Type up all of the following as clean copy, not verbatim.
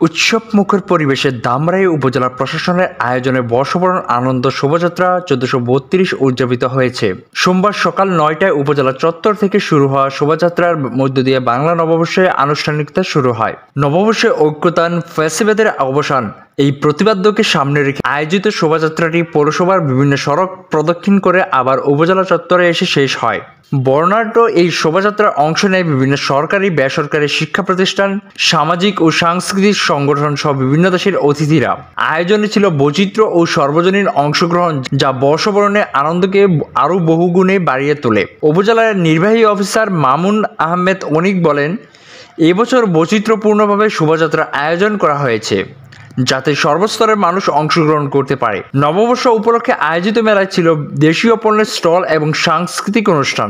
উৎসবমুখর পরিবেশে ধামরাই উপজেলা প্রশাসনের আয়োজনে বর্ষবরণ আনন্দ শোভাযাত্রা ১৪৩২ উদযাপিত হয়েছে। সোমবার সকাল ৯টায় উপজেলা চত্বর থেকে শুরু হওয়া শোভাযাত্রার মধ্য দিয়ে বাংলা নববর্ষের আনুষ্ঠানিকতা শুরু হয়। নববর্ষে ঐক্যতান ফ্যাসিবাদের অবসান এই প্রতিপাদ্যকে সামনে রেখে আয়োজিত শোভাযাত্রাটি পৌরসভার বিভিন্ন সড়ক প্রদক্ষিণ করে আবার উপজেলা চত্বরে এসে শেষ হয়। বর্ণাঢ্য এই শোভাযাত্রার অংশ নেয় বিভিন্ন সরকারি বেসরকারি শিক্ষা প্রতিষ্ঠান, সামাজিক ও সাংস্কৃতিক সংগঠন সহ বিভিন্ন দেশের অতিথিরা। আয়োজনে ছিল বৈচিত্র্য ও সর্বজনীন অংশগ্রহণ, যা বর্ষবরণের আনন্দকে আরও বহুগুণে বাড়িয়ে তোলে। উপজেলার নির্বাহী অফিসার মামুন আহমেদ অনিক বলেন, এবছর বৈচিত্র্যপূর্ণভাবে শোভাযাত্রা আয়োজন করা হয়েছে যাতে সর্বস্তরের মানুষ অংশগ্রহণ করতে পারে। নববর্ষ উপলক্ষে আয়োজিত মেলায় ছিল দেশীয় পণ্যের স্টল এবং সাংস্কৃতিক অনুষ্ঠান।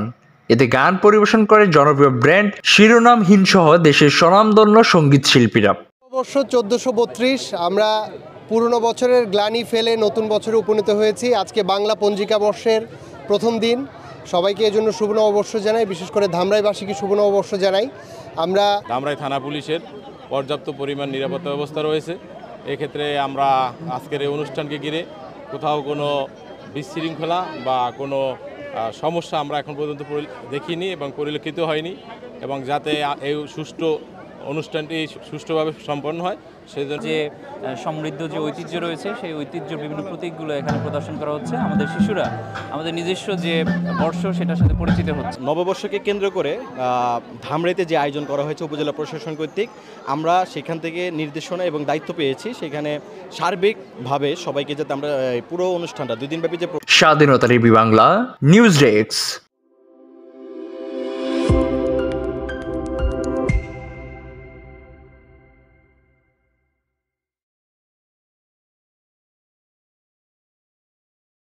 এতে গান পরিবেশন করে জনপ্রিয় ব্র্যান্ড শিরোনামহীন সহ দেশের স্বনামধন্য সঙ্গীত শিল্পীরা। নববর্ষ ১৪৩২, আমরা পুরনো বছরের গ্লানি ফেলে নতুন বছরে উপনীত হয়েছি। আজকে বাংলা পঞ্জিকা বর্ষের প্রথম দিন। সবাইকে এজন্য শুভ নববর্ষ জানাই, বিশেষ করে ধামরাইবাসীকে শুভ নববর্ষ জানাই। আমরা ধামরাই থানা পুলিশের পর্যাপ্ত পরিমাণ নিরাপত্তা ব্যবস্থা রয়েছে। এক্ষেত্রে আমরা আজকের এই অনুষ্ঠানকে ঘিরে কোথাও কোনো বিশৃঙ্খলা বা কোনো সমস্যা আমরা এখন পর্যন্ত দেখিনি এবং পরিলক্ষিত হয়নি, এবং যাতে এই অনুষ্ঠানটি সুষ্ঠুভাবে সম্পন্ন হয় সেজন্য যে সমৃদ্ধ যে ঐতিহ্য রয়েছে সেই ঐতিহ্যের বিভিন্ন প্রতীকগুলো এখানে প্রদর্শন করা হচ্ছে। আমাদের শিশুরা আমাদের নিজস্ব যে বর্ষ সেটার সাথে পরিচিত হচ্ছে। নববর্ষকে কেন্দ্র করে ধামরাইতে যে আয়োজন করা হয়েছে উপজেলা প্রশাসন কর্তৃক, আমরা সেখান থেকে নির্দেশনা এবং দায়িত্ব পেয়েছি সেখানে সার্বিকভাবে সবাইকে যাতে আমরা পুরো অনুষ্ঠানটা 2 দিনব্যাপী যে স্বাধীনতা টিভি বাংলা নিউজ ডেস্ক।